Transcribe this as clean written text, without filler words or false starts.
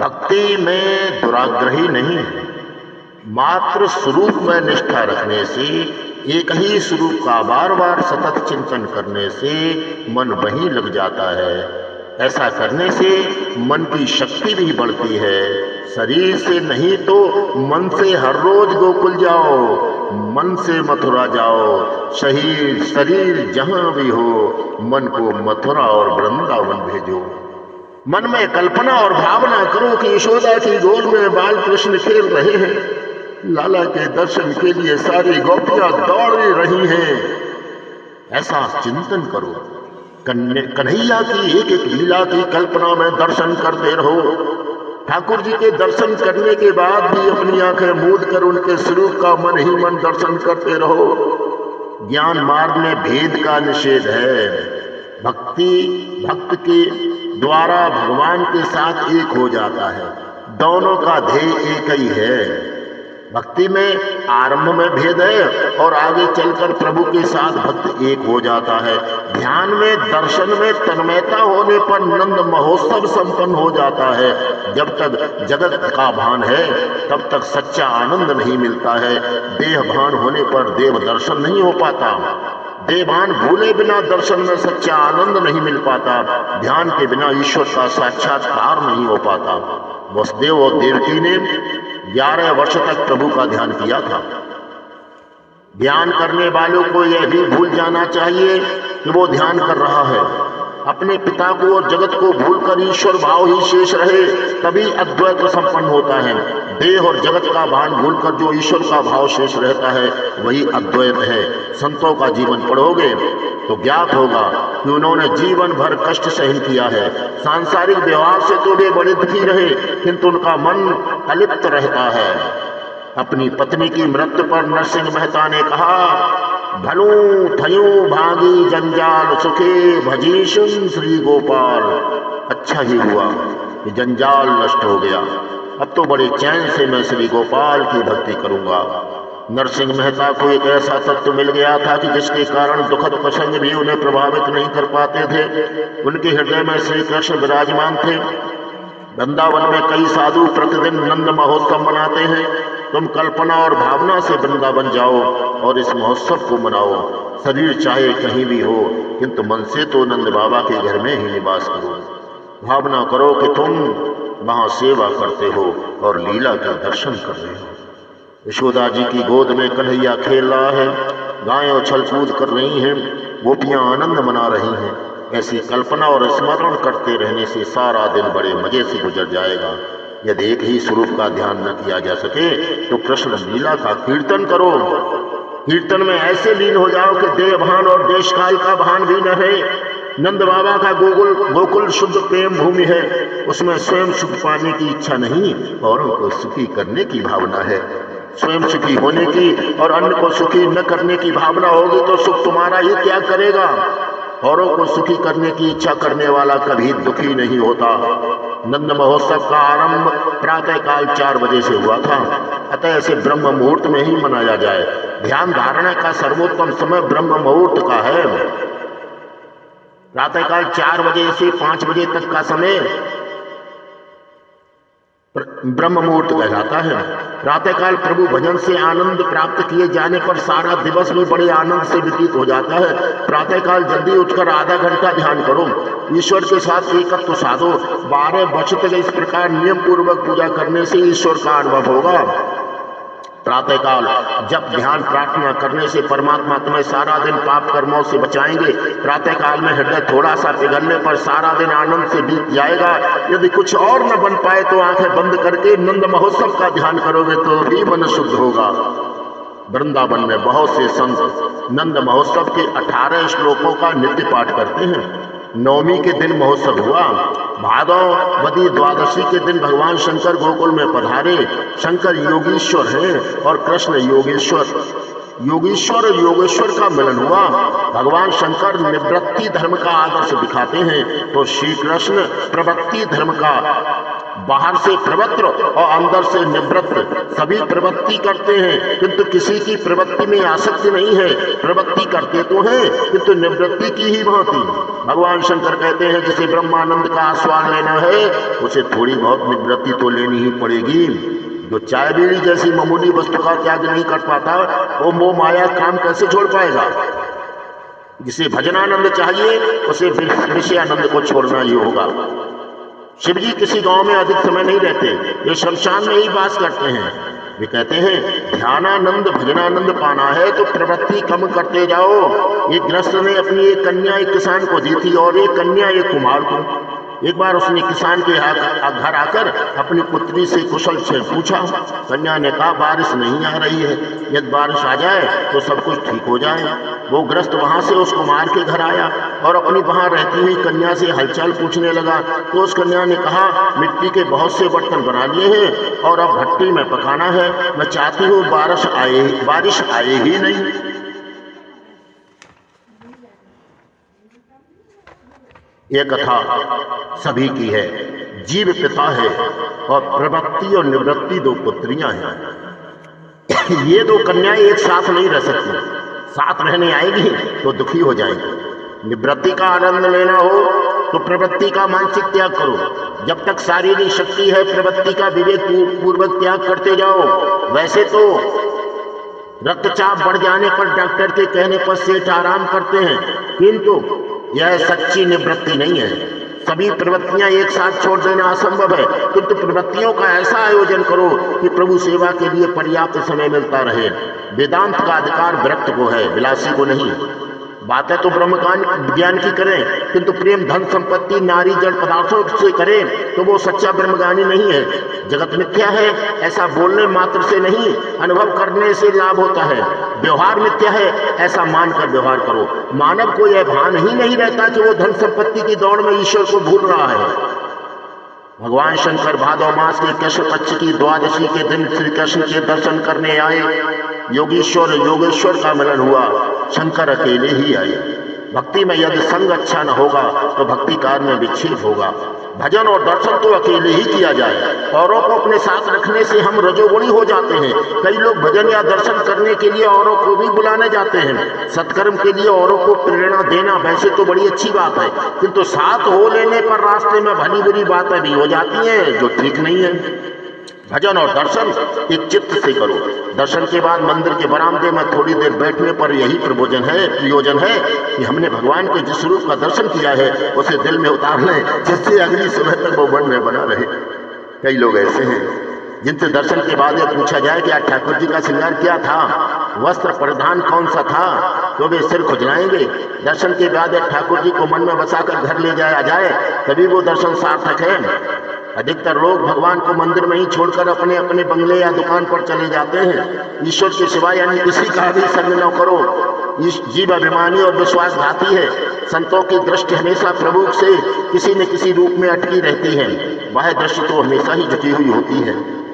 भक्ति में दुराग्रही नहीं, मात्र स्वरूप में निष्ठा रखने से, एक ही स्वरूप का बार बार सतत चिंतन करने से मन वहीं लग जाता है। ऐसा करने से मन की शक्ति भी बढ़ती है। शरीर से नहीं तो मन से हर रोज गोकुल जाओ, मन से मथुरा जाओ। शरीर जहां भी हो, मन को मथुरा और वृंदावन भेजो। मन में कल्पना और भावना करो कि यशोदा की गोद में बाल कृष्ण खेल रहे हैं, लाला के दर्शन के लिए सारी गोपियां दौड़ रही हैं। ऐसा चिंतन करो। कन्हैया की एक एक लीला की कल्पना में दर्शन करते रहो। ठाकुर जी के दर्शन करने के बाद भी अपनी आंखें मूंद कर उनके स्वरूप का मन ही मन दर्शन करते रहो। ज्ञान मार्ग में भेद का निषेध है। भक्त के द्वारा भगवान के साथ एक हो जाता है। दोनों का ध्येय एक ही है। भक्ति में आरंभ में भेद है और आगे चलकर प्रभु के साथ भक्त एक हो जाता है। ध्यान में, दर्शन में तन्मयता होने पर नंद महोत्सव संपन्न हो जाता है। जब तक जगत का भान है तब तक सच्चा आनंद नहीं मिलता है। देह भान होने पर देव दर्शन नहीं हो पाता। देवान भूले बिना दर्शन में सच्चा आनंद नहीं मिल पाता। ध्यान के बिना ईश्वर का साक्षात्कार नहीं हो पाता। वसुदेव और देवकी ने 11 वर्ष तक प्रभु का ध्यान किया था। ध्यान करने वालों को यह भी भूल जाना चाहिए कि वो ध्यान कर रहा है। अपने पिता को और जगत को भूलकर ईश्वर भाव ही शेष रहे, तभी अद्वैत संपन्न होता है। देह और जगत का भान भूलकर जो ईश्वर का भाव शेष रहता है वही अद्वैत है। संतों का जीवन पढ़ोगे तो ज्ञात होगा कि उन्होंने जीवन भर कष्ट सहन किया है। सांसारिक व्यवहार से तो वे बड़े दुखी रहे, किंतु उनका मन अलिप्त रहता है। अपनी पत्नी की मृत्यु पर नरसिंह मेहता ने कहा, भलू थयू भागी जंजाल सुखे भजीशुन श्री गोपाल। अच्छा ही हुआ कि जंजाल नष्ट हो गया। अब तो बड़े चैन से मैं श्री गोपाल की भक्ति करूंगा। नरसिंह मेहता को एक ऐसा तत्व मिल गया था कि जिसके कारण दुखद प्रसंग भी उन्हें प्रभावित नहीं कर पाते थे। उनके हृदय में श्री कृष्ण विराजमान थे। वृंदावन में कई साधु प्रतिदिन नंद महोत्सव मनाते हैं। तुम कल्पना और भावना से वृंदावन जाओ और इस महोत्सव को मनाओ। शरीर चाहे कहीं भी हो, किंतु मन से तो नंद बाबा के घर में ही निवास करो। भावना करो कि तुम वहां सेवा करते हो और लीला के दर्शन कर रहे हो। यशोदा जी की गोद में कन्हैया खेल रहा है, गायें उछल कूद कर रही हैं, गोपियां आनंद मना रही हैं। ऐसी कल्पना और स्मरण करते रहने से सारा दिन बड़े मजे से गुजर जाएगा। यदि एक ही स्वरूप का ध्यान न किया जा सके तो कृष्ण लीला का कीर्तन करो। कीर्तन में ऐसे लीन हो जाओ कि देह भान और देश काल का भान भी न रहे। नंद बाबा का गोकुल शुद्ध प्रेम भूमि है। उसमें स्वयं सुख पाने की इच्छा नहीं, औरों को सुखी करने की भावना है। स्वयं सुखी होने की और अन्य को सुखी न करने की भावना होगी तो सुख तुम्हारा ही त्याग करेगा। औरों को सुखी करने की इच्छा करने वाला कभी दुखी नहीं होता। नंद महोत्सव का आरंभ प्रातः काल 4 बजे से हुआ था, अतः इसे ब्रह्म मुहूर्त में ही मनाया जाए। ध्यान धारणा का सर्वोत्तम समय ब्रह्म मुहूर्त का है। प्रातः काल 4 बजे से 5 बजे तक का समय ब्रह्म मुहूर्त कहलाता है। प्रातःकाल प्रभु भजन से आनंद प्राप्त किए जाने पर सारा दिवस भी बड़े आनंद से व्यतीत हो जाता है। प्रातःकाल जल्दी उठकर आधा घंटा ध्यान करो, ईश्वर के साथ एकत्व साधो। 12 वर्ष तक इस प्रकार नियम पूर्वक पूजा करने से ईश्वर का अनुभव होगा। प्रातःकाल जब ध्यान प्रार्थना करने से परमात्मा तुम्हें सारा दिन पाप कर्मों से बचाएंगे। प्रातःकाल में हृदय थोड़ा सा पिघलने पर सारा दिन आनंद से बीत जाएगा। यदि कुछ और न बन पाए तो आंखें बंद करके नंद महोत्सव का ध्यान करोगे तो भी मन शुद्ध होगा। वृंदावन में बहुत से संत नंद महोत्सव के 18 श्लोकों का नित्य पाठ करते हैं। नवमी के दिन महोत्सव हुआ। भादवदी द्वादशी के दिन भगवान शंकर गोकुल में पधारे। शंकर योगीश्वर हैं और कृष्ण योगेश्वर। योगीश्वर और योगेश्वर का मिलन हुआ। भगवान शंकर निवृत्ति धर्म का आदर्श दिखाते हैं तो श्री कृष्ण प्रवृत्ति धर्म का बाहर से प्रवृत्त और अंदर से निवृत्त, सभी प्रवृत्ति करते हैं किंतु किसी की प्रवृत्ति में आसक्ति नहीं है। प्रवृत्ति करते तो हैं किंतु निवृत्ति की ही भांति। भगवान शंकर कहते हैं जिसे ब्रह्मानंद का आस्वाद लेना है उसे थोड़ी बहुत निवृत्ति तो लेनी ही पड़ेगी। जो चाय बीड़ी जैसी मामूली वस्तु का त्याग नहीं कर पाता वो मोह माया काम कैसे छोड़ पाएगा। जिसे भजनानंद चाहिए उसे विषयानंद को छोड़ना ही होगा। शिव जी किसी गांव में अधिक समय नहीं रहते, ये शमशान में ही वास करते हैं। वे कहते हैं ध्यानानंद भजनानंद पाना है तो प्रवृत्ति कम करते जाओ। एक गृहस्थ ने अपनी एक कन्या एक किसान को दी थी और एक कन्या एक कुम्हार को। एक बार उसने किसान के घर आकर अपनी पुत्री से कुशल से पूछा। कन्या ने कहा बारिश नहीं आ रही है, यदि बारिश आ जाए तो सब कुछ ठीक हो जाए। वो गृहस्थ वहां से उस कुम्हार के घर आया और अपनी वहां रहती हुई कन्या से हालचाल पूछने लगा। तो उस कन्या ने कहा मिट्टी के बहुत से बर्तन बना लिए हैं और अब भट्टी में पकाना है। मैं चाहती हूँ बारिश आए ही नहीं। ये कथा सभी की है। जीव पिता है और प्रवृत्ति और निवृत्ति दो पुत्रियां हैं। ये दो कन्याएं एक साथ नहीं रह सकती, साथ रहने आएगी तो दुखी हो जाएगी। निवृत्ति का आनंद लेना हो तो प्रवृत्ति का मानसिक त्याग करो। जब तक शारीरिक शक्ति है प्रवृत्ति का विवेक पूर्वक त्याग करते जाओ। वैसे तो रक्तचाप बढ़ जाने पर डॉक्टर के कहने पर सेठ आराम करते हैं, किंतु यह सच्ची निवृत्ति नहीं है। सभी प्रवृत्तियां एक साथ छोड़ देना असंभव है, किंतु प्रवृत्तियों का ऐसा आयोजन करो कि प्रभु सेवा के लिए पर्याप्त समय मिलता रहे। वेदांत का अधिकार विरक्त को है, विलासी को नहीं। बातें तो ब्रह्म ज्ञान की करें किंतु प्रेम धन संपत्ति नारी जड़ पदार्थों से करें तो वो सच्चा ब्रह्मज्ञानी नहीं है। जगत मिथ्या है ऐसा बोलने मात्र से नहीं, अनुभव करने से लाभ होता है। व्यवहार मिथ्या है ऐसा मानकर व्यवहार करो। मानव को यह भान ही नहीं रहता कि वो धन संपत्ति की दौड़ में ईश्वर को भूल रहा है। भगवान शंकर भादव मास के कृष्ण पक्ष की द्वादशी के दिन श्री कृष्ण के दर्शन करने आए। योगेश्वर योगेश्वर का मिलन हुआ, शंकर अकेले ही आए। भक्ति में यदि संग अच्छा न होगा तो भक्ति कार्य में विक्षेप होगा। भजन और दर्शन तो अकेले ही किया जाए, औरों को अपने साथ रखने से हम रजोगुणी हो जाते हैं। कई लोग भजन या दर्शन करने के लिए औरों को भी बुलाने जाते हैं। सत्कर्म के लिए औरों को प्रेरणा देना वैसे तो बड़ी अच्छी बात है, किंतु साथ हो लेने पर रास्ते में भली बुरी बातें भी हो जाती हैं जो ठीक नहीं है। भजन और दर्शन एक चित्त से करो। दर्शन के बाद मंदिर के बरामदे में थोड़ी देर बैठने पर यही प्रयोजन है कि हमने भगवान के जिस रूप का दर्शन किया है उसे दिल में उतार लें, जिससे अगली सुबह तक वो मन में बना रहे। कई लोग ऐसे हैं जिनसे दर्शन के बाद यह पूछा जाए कि आज ठाकुर जी का श्रृंगार क्या था, वस्त्र परिधान कौन सा था, तो वे सिर खुजलाएंगे। दर्शन के बाद ठाकुर जी को मन में बसाकर घर ले जाया जाए तभी वो दर्शन सार्थक है। अधिकतर लोग भगवान को मंदिर में ही छोड़कर अपने अपने बंगले या दुकान पर चले जाते हैं। ईश्वर के सिवाय यानी किसी का भी संग न करो। जीव अभिमानी और विश्वासघाती है। संतों की दृष्टि हमेशा प्रभु से किसी न किसी रूप में अटकी रहती है। वह दृष्टि तो हमेशा ही जुटी हुई होती है।